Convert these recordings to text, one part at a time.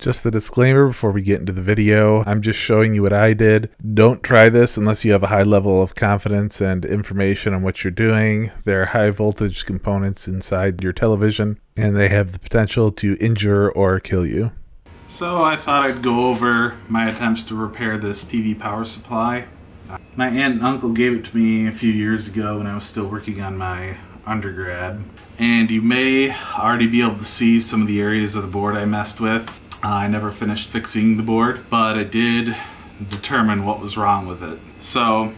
Just a disclaimer before we get into the video, I'm just showing you what I did. Don't try this unless you have a high level of confidence and information on what you're doing. There are high voltage components inside your television, and they have the potential to injure or kill you. So I thought I'd go over my attempts to repair this TV power supply. My aunt and uncle gave it to me a few years ago when I was still working on my undergrad. And you may already be able to see some of the areas of the board I messed with. I never finished fixing the board, but I did determine what was wrong with it. So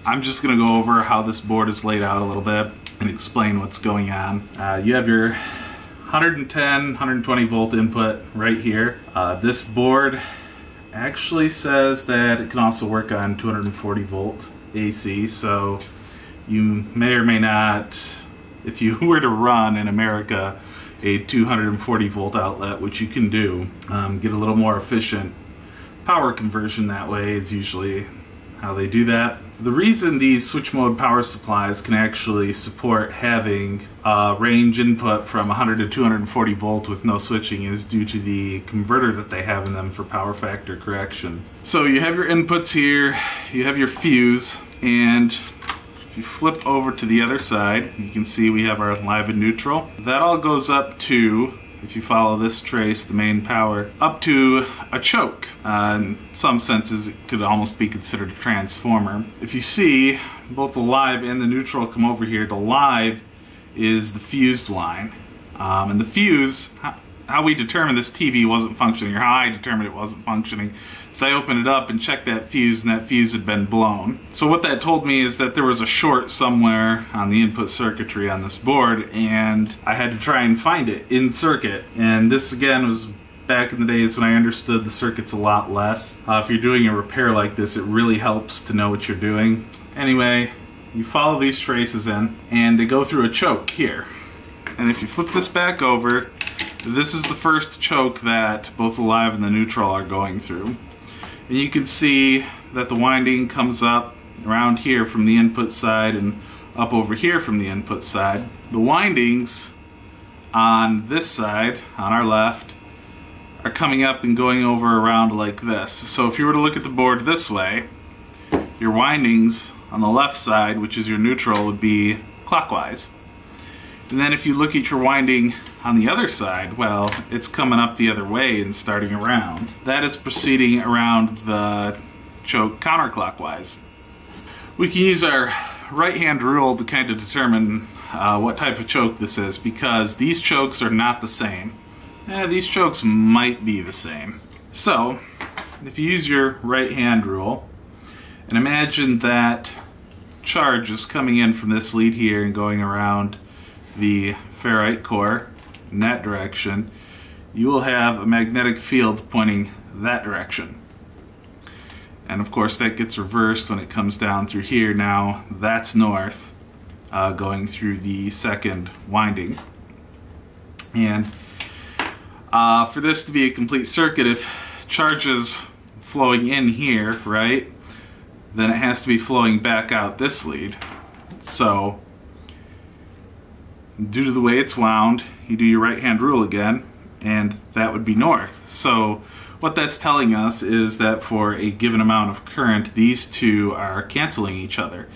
I'm just going to go over how this board is laid out a little bit and explain what's going on. You have your 110, 120 volt input right here. This board actually says that it can also work on 240 volt AC, so you may or may not, if you were to run in America a 240 volt outlet, which you can do, get a little more efficient power conversion that way is usually how they do that. The reason these switch mode power supplies can actually support having range input from 100 to 240 volt with no switching is due to the converter that they have in them for power factor correction. So you have your inputs here, you have your fuse, and if you flip over to the other side, you can see we have our live and neutral. That all goes up to, if you follow this trace, the main power, up to a choke. In some senses, it could almost be considered a transformer. If you see, both the live and the neutral come over here. The live is the fused line. And the fuse, how we determined this TV wasn't functioning, or how I determined it wasn't functioning, so I opened it up and checked that fuse, and that fuse had been blown. So what that told me is that there was a short somewhere on the input circuitry on this board, and I had to try and find it in circuit. And this again was back in the days when I understood the circuits a lot less. If you're doing a repair like this, it really helps to know what you're doing. Anyway, you follow these traces in, and they go through a choke here. And if you flip this back over, this is the first choke that both the live and the neutral are going through. And you can see that the winding comes up around here from the input side and up over here from the input side. The windings on this side, on our left, are coming up and going over around like this. So if you were to look at the board this way, your windings on the left side, which is your neutral, would be clockwise. And then if you look at your winding on the other side, well, it's coming up the other way and starting around. That is proceeding around the choke counterclockwise. We can use our right-hand rule to kind of determine what type of choke this is, because these chokes are not the same. These chokes might be the same. So, if you use your right-hand rule, and imagine that charge is coming in from this lead here and going around the ferrite core in that direction, you will have a magnetic field pointing that direction. And of course that gets reversed when it comes down through here. Now that's north, going through the second winding. And for this to be a complete circuit, if charge is flowing in here, right, then it has to be flowing back out this lead. So due to the way it's wound, you do your right-hand rule again, and that would be north. So what that's telling us is that for a given amount of current, these two are canceling each other.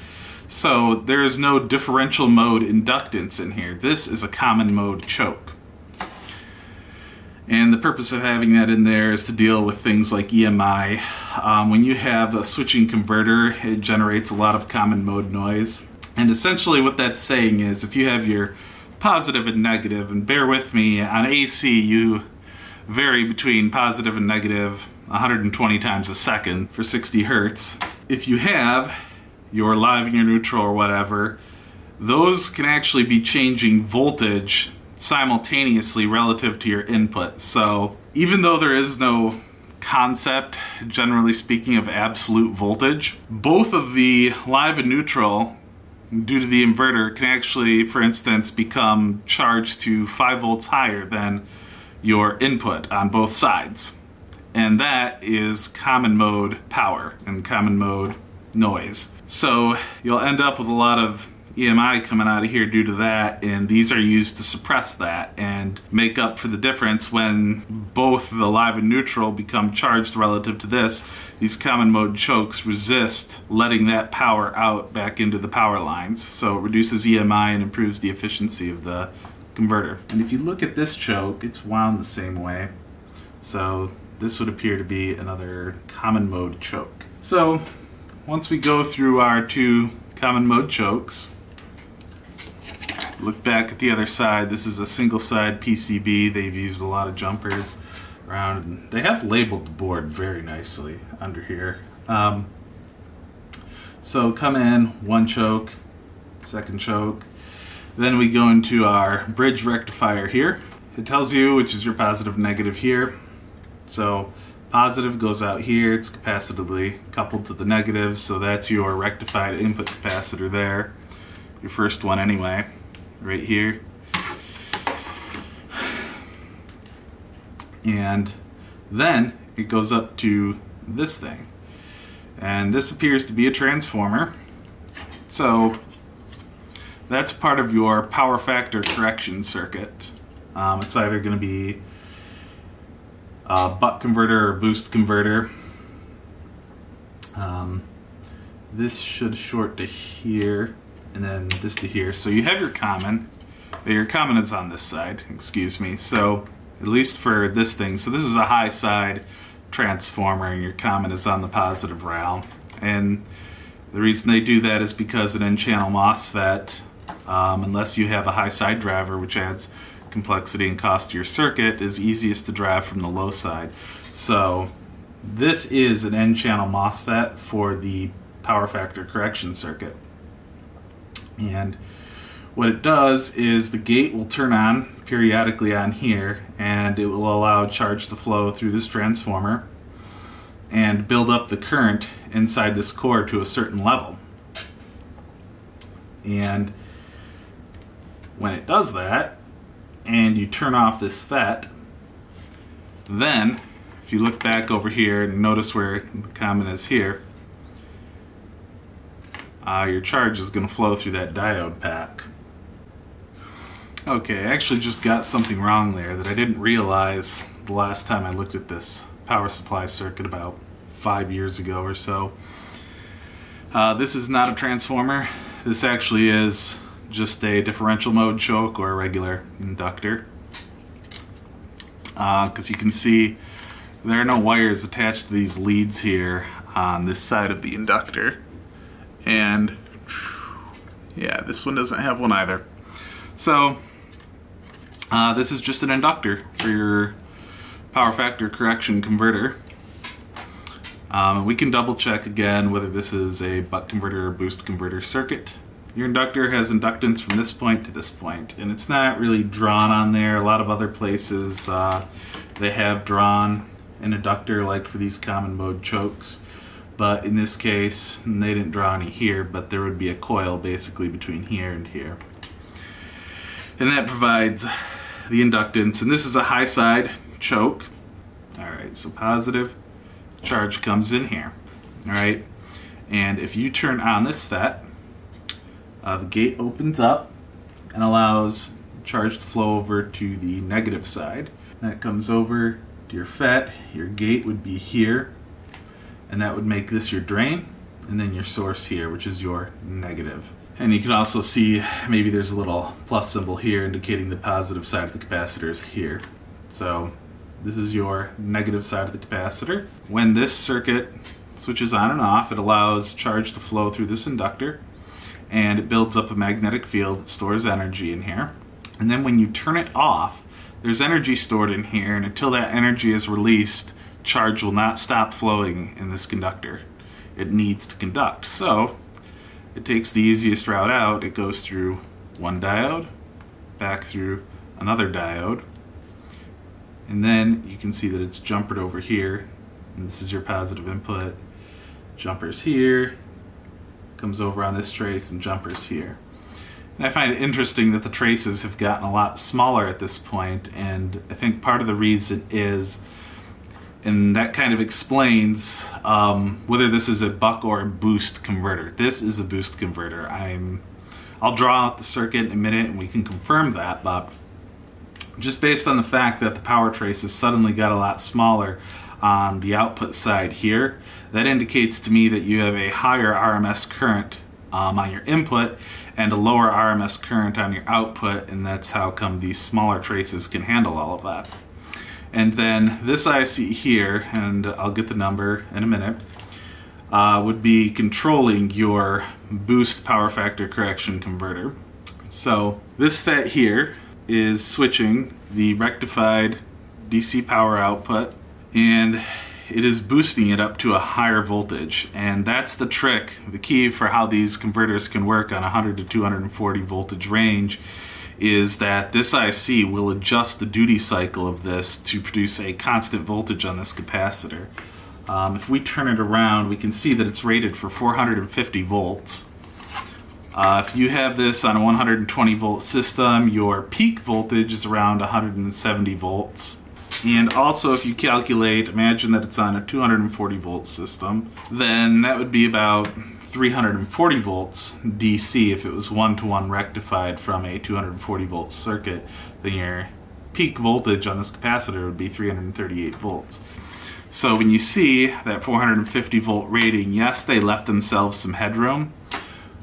So there is no differential mode inductance in here. This is a common mode choke. And the purpose of having that in there is to deal with things like EMI. When you have a switching converter, it generates a lot of common mode noise. And essentially what that's saying is, if you have your positive and negative, and bear with me, on AC you vary between positive and negative 120 times a second for 60 Hertz. If you have your live and your neutral or whatever, those can actually be changing voltage simultaneously relative to your input. So even though there is no concept, generally speaking, of absolute voltage, both of the live and neutral, due to the inverter, can actually, for instance, become charged to 5 volts higher than your input on both sides. And that is common mode power and common mode noise. So you'll end up with a lot of EMI coming out of here due to that, and these are used to suppress that and make up for the difference when both the live and neutral become charged relative to this. These common mode chokes resist letting that power out back into the power lines, so it reduces EMI and improves the efficiency of the converter. And if you look at this choke, it's wound the same way, so this would appear to be another common mode choke. So once we go through our two common mode chokes, look back at the other side. This is a single side PCB. They've used a lot of jumpers around, and they have labeled the board very nicely under here. So come in, one choke, second choke. Then we go into our bridge rectifier here. It tells you which is your positive and negative here. So positive goes out here, it's capacitively coupled to the negative, so that's your rectified input capacitor there. Your first one anyway, right here. And then it goes up to this thing. And this appears to be a transformer. So that's part of your power factor correction circuit. It's either going to be a buck converter or boost converter. This should short to here, and then this to here. So you have your common. Your common is on this side, excuse me. So at least for this thing, so this is a high side transformer, and your common is on the positive rail. And the reason they do that is because an N-channel MOSFET, unless you have a high side driver, which adds complexity and cost to your circuit, is easiest to drive from the low side. So this is an N-channel MOSFET for the power factor correction circuit. And what it does is the gate will turn on periodically on here, and it will allow charge to flow through this transformer and build up the current inside this core to a certain level. And when it does that, and you turn off this FET, then if you look back over here and notice where the common is here, your charge is going to flow through that diode pack. Okay, I actually just got something wrong there that I didn't realize the last time I looked at this power supply circuit about 5 years ago or so. This is not a transformer. This actually is just a differential mode choke or a regular inductor. Because you can see there are no wires attached to these leads here on this side of the inductor. And yeah, this one doesn't have one either. So this is just an inductor for your power factor correction converter. We can double check again whether this is a buck converter or boost converter circuit. Your inductor has inductance from this point to this point, and it's not really drawn on there. A lot of other places they have drawn an inductor, like for these common mode chokes, but in this case they didn't draw any here, but there would be a coil basically between here and here, and that provides the inductance. And this is a high side choke. Alright, so positive charge comes in here. Alright, and if you turn on this FET, the gate opens up and allows charge to flow over to the negative side. That comes over to your FET. Your gate would be here, and that would make this your drain, and then your source here, which is your negative. And you can also see maybe there's a little plus symbol here indicating the positive side of the capacitor is here. So this is your negative side of the capacitor. When this circuit switches on and off, it allows charge to flow through this inductor, and it builds up a magnetic field that stores energy in here. And then when you turn it off, there's energy stored in here, and until that energy is released, charge will not stop flowing in this conductor. It needs to conduct. So it takes the easiest route out. It goes through one diode, back through another diode, and then you can see that it's jumpered over here, and this is your positive input. Jumpers here, comes over on this trace, and jumpers here. And I find it interesting that the traces have gotten a lot smaller at this point, and I think part of the reason is, and that kind of explains whether this is a buck or a boost converter. This is a boost converter. I'm I'll draw out the circuit in a minute and we can confirm that, but just based on the fact that the power trace has suddenly got a lot smaller on the output side here, that indicates to me that you have a higher RMS current on your input and a lower RMS current on your output, and that's how come these smaller traces can handle all of that. And then this IC here, and I'll get the number in a minute, would be controlling your boost power factor correction converter. So this FET here is switching the rectified DC power output, and it is boosting it up to a higher voltage. And that's the trick, the key for how these converters can work on 100 to 240 voltage range, is that this IC will adjust the duty cycle of this to produce a constant voltage on this capacitor. If we turn it around, we can see that it's rated for 450 volts. If you have this on a 120 volt system, your peak voltage is around 170 volts. And also, if you calculate, imagine that it's on a 240 volt system, then that would be about 340 volts DC if it was one-to-one rectified from a 240 volt circuit. Then your peak voltage on this capacitor would be 338 volts. So when you see that 450 volt rating, yes, they left themselves some headroom,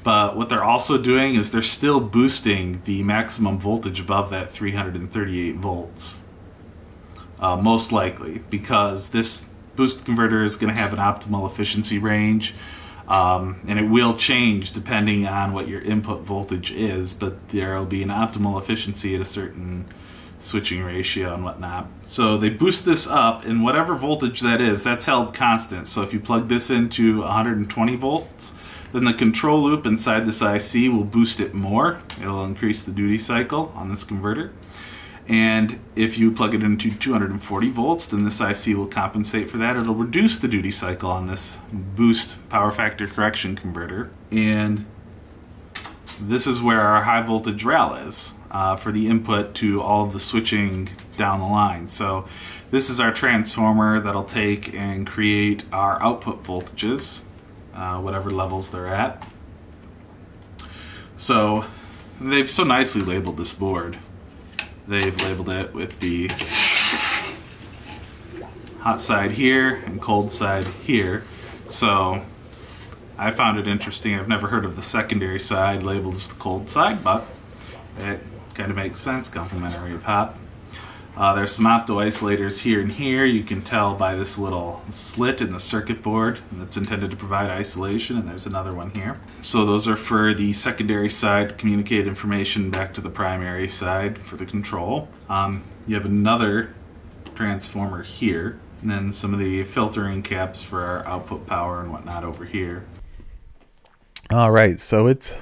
but what they're also doing is they're still boosting the maximum voltage above that 338 volts. Most likely, because this boost converter is going to have an optimal efficiency range, and it will change depending on what your input voltage is, but there will be an optimal efficiency at a certain switching ratio and whatnot. So they boost this up, and whatever voltage that is, that's held constant. So if you plug this into 120 volts, then the control loop inside this IC will boost it more. It'll increase the duty cycle on this converter. And if you plug it into 240 volts, then this IC will compensate for that. It'll reduce the duty cycle on this boost power factor correction converter. And this is where our high voltage rail is for the input to all of the switching down the line. So this is our transformer that'll take and create our output voltages, whatever levels they're at. So they've so nicely labeled this board. They've labeled it with the hot side here and cold side here. So I found it interesting. I've never heard of the secondary side labeled as the cold side, but it kind of makes sense, complementary of hot. There's some opto isolators here and here. You can tell by this little slit in the circuit board that's intended to provide isolation, and there's another one here. So those are for the secondary side to communicate information back to the primary side for the control. You have another transformer here, and then some of the filtering caps for our output power and whatnot over here. All right, so it's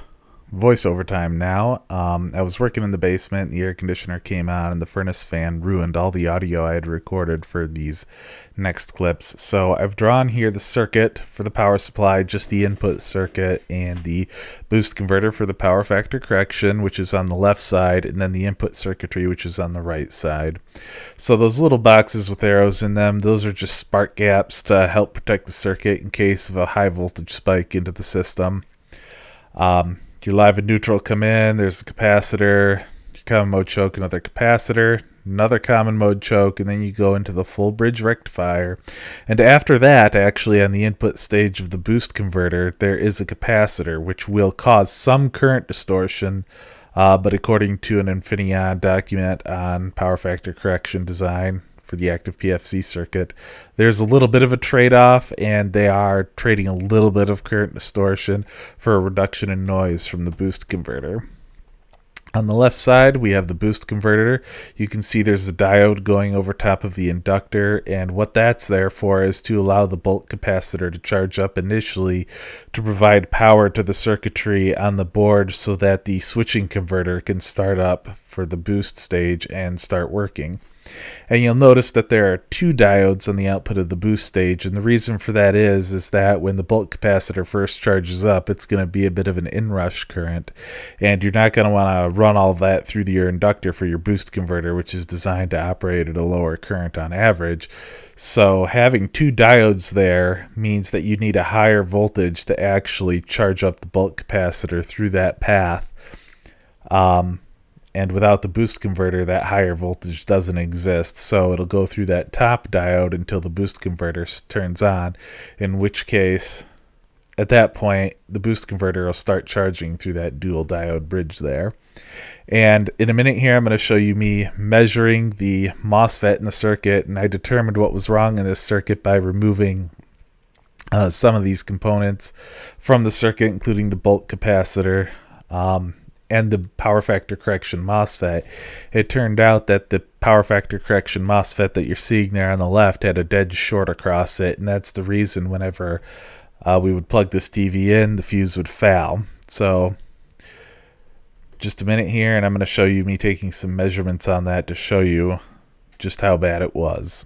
voiceover time now. I was working in the basement, the air conditioner came on, and the furnace fan ruined all the audio I had recorded for these next clips. So I've drawn here the circuit for the power supply, just the input circuit, and the boost converter for the power factor correction, which is on the left side, and then the input circuitry, which is on the right side. So those little boxes with arrows in them, those are just spark gaps to help protect the circuit in case of a high voltage spike into the system. Your live and neutral come in, there's a capacitor, your common mode choke, another capacitor, another common mode choke, and then you go into the full bridge rectifier. And after that, actually on the input stage of the boost converter, there is a capacitor which will cause some current distortion, but according to an Infineon document on power factor correction design for the active PFC circuit, there's a little bit of a trade-off, and they are trading a little bit of current distortion for a reduction in noise from the boost converter. On the left side, we have the boost converter. You can see there's a diode going over top of the inductor, and what that's there for is to allow the bulk capacitor to charge up initially to provide power to the circuitry on the board so that the switching converter can start up for the boost stage and start working. And you'll notice that there are two diodes on the output of the boost stage, and the reason for that is that when the bulk capacitor first charges up, it's going to be a bit of an inrush current, and you're not going to want to run all of that through your inductor for your boost converter, which is designed to operate at a lower current on average. So having two diodes there means that you need a higher voltage to actually charge up the bulk capacitor through that path. And without the boost converter, that higher voltage doesn't exist. So it'll go through that top diode until the boost converter turns on, in which case, at that point, the boost converter will start charging through that dual diode bridge there. And in a minute here, I'm going to show you me measuring the MOSFET in the circuit, and I determined what was wrong in this circuit by removing some of these components from the circuit, including the bulk capacitor and the power factor correction MOSFET. It turned out that the power factor correction MOSFET that you're seeing there on the left had a dead short across it, and that's the reason whenever we would plug this TV in, the fuse would fail. So just a minute here, and I'm going to show you me taking some measurements on that to show you just how bad it was.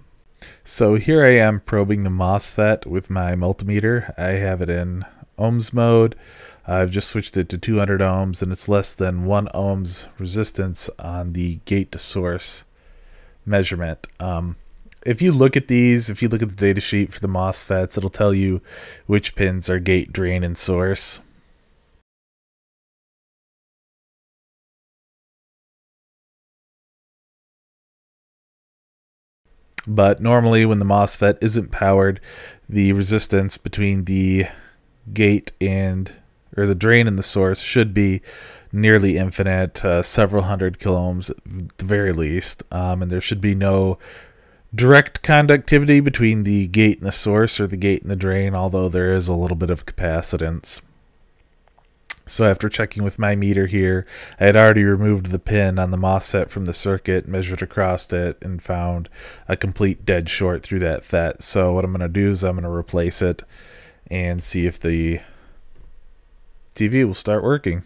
So here I am probing the MOSFET with my multimeter. I have it in ohms mode. I've just switched it to 200 ohms, and it's less than 1 ohms resistance on the gate to source measurement. If you look at these, if you look at the data sheet for the MOSFETs, it'll tell you which pins are gate, drain, and source. But normally when the MOSFET isn't powered, the resistance between the gate and the drain and the source should be nearly infinite, several hundred kiloohms at the very least, and there should be no direct conductivity between the gate and the source or the gate and the drain, although there is a little bit of capacitance. So after checking with my meter here, I had already removed the pin on the MOSFET from the circuit, measured across it, and found a complete dead short through that FET. So what I'm going to do is I'm going to replace it and see if the TV will start working.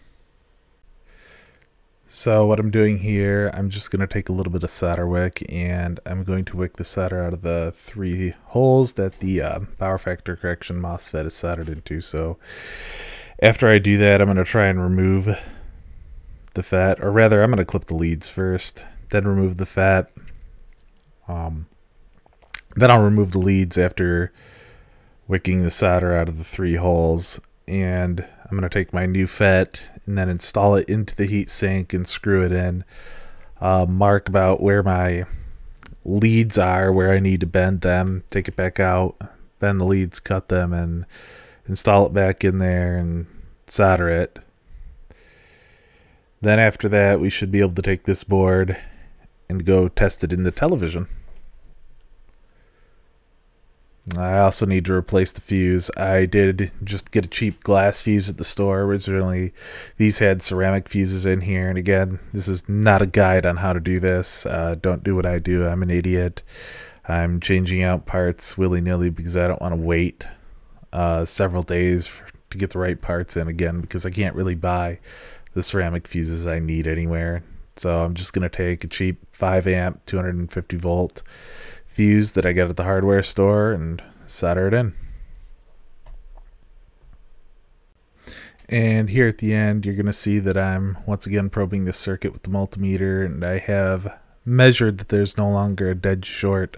So what I'm doing here, I'm just going to take a little bit of solder wick, and I'm going to wick the solder out of the 3 holes that the power factor correction MOSFET is soldered into. So after I do that, I'm going to try and remove the FET, or rather I'm going to clip the leads first, then remove the FET. Then I'll remove the leads after wicking the solder out of the 3 holes, and I'm going to take my new FET and then install it into the heat sink and screw it in. Mark about where my leads are, where I need to bend them, take it back out, bend the leads, cut them, and install it back in there and solder it. Then after that, we should be able to take this board and go test it in the television. I also need to replace the fuse. I did just get a cheap glass fuse at the store. Originally, these had ceramic fuses in here, and again, this is not a guide on how to do this. Don't do what I do. I'm an idiot. I'm changing out parts willy-nilly because I don't want to wait several days to get the right parts in, again, because I can't really buy the ceramic fuses I need anywhere. So I'm just going to take a cheap 5 amp 250 volt fuse that I got at the hardware store and solder it in. And here at the end, you're going to see that I'm once again probing this circuit with the multimeter, and I have measured that there's no longer a dead short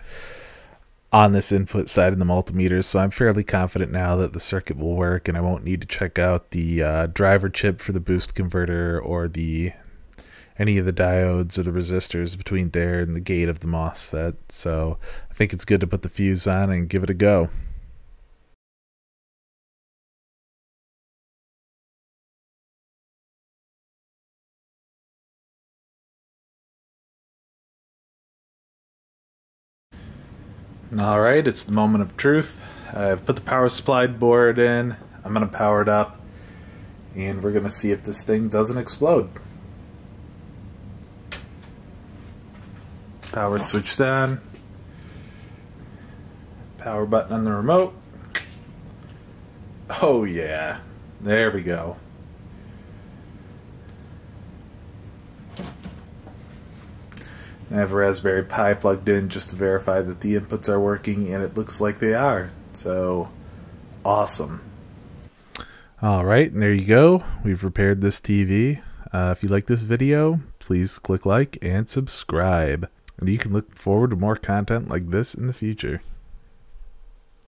on this input side of the multimeter, so I'm fairly confident now that the circuit will work, and I won't need to check out the driver chip for the boost converter or any of the diodes or the resistors between there and the gate of the MOSFET. So I think it's good to put the fuse on and give it a go. Alright, it's the moment of truth. I've put the power supply board in. I'm going to power it up, and we're going to see if this thing doesn't explode. Power switched on. Power button on the remote. Oh yeah, there we go. I have a Raspberry Pi plugged in just to verify that the inputs are working, and it looks like they are. So, awesome. Alright, and there you go. We've repaired this TV. If you like this video, please click like and subscribe. And you can look forward to more content like this in the future.